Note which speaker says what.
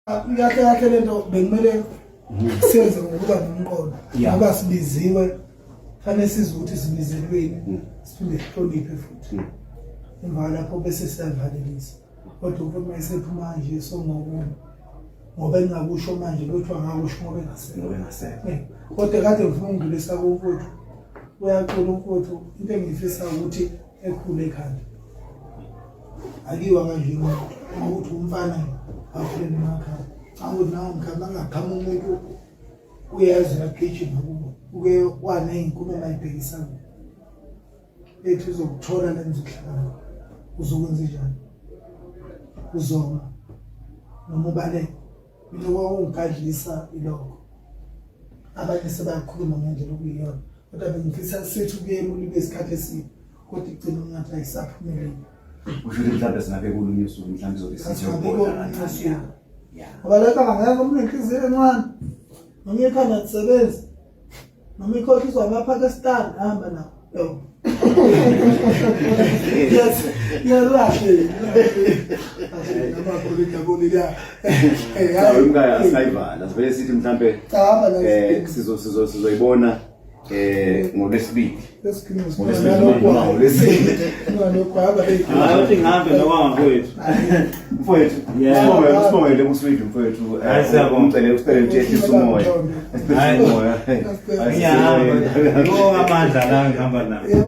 Speaker 1: Kahle lento bekumele senze ngokuba nomqondo ngoba sibiziwe fanele sizwe ukuthi sibizelweni siphinde sihloniphe futhi emva lapho bese siyavalelisa kodwa ukuthi mayisephuma nje ngoba engakusho manje lothu angakusho ngoba engasekho kodwa kade ngifuna ukudlulisa kuwukuthi uyacula ukuthi into engifisa ukuthi ekhule ekhanda akiwa kanje ukuthi umfana afune emakhaya awuthi nawo mkhamba ngaqhamuka umuntu uyazi agijima kubo uke waneyinkume mayibhekisana ethi uzokuthola lenze ukuhlala uzokwenza njani uzoma noma ubale mina wawungadlisa iloko abanye sebayakhuluma ngendlela okuyiyona kodwa bengifisa sithi kuyena libe isikhathi eside kodwa igcina ngathi ayisaphumeleli
Speaker 2: usho mhlawumbe singabe kulunye usuku mhlawumbe izobisithi ukubona
Speaker 1: ngoba lapha ngeke umuntu enhliziyo encane noma ikhanda lisebenza noma ikhokhiswa amaPakistan hamba nawo yes yalahle nama kolika
Speaker 2: hayi umkaya asayivala sivele sithi mhlawumbe sizoyibona ngolesibili
Speaker 3: Uthi ngihambe nokwamfowethu.
Speaker 2: Mfowethu, usibongele kuswidi mfowethu. Umcele uyehlisa umoya.
Speaker 3: Hayi, ngiyahamba. Ngiyonga amandla la ngihamba nawo.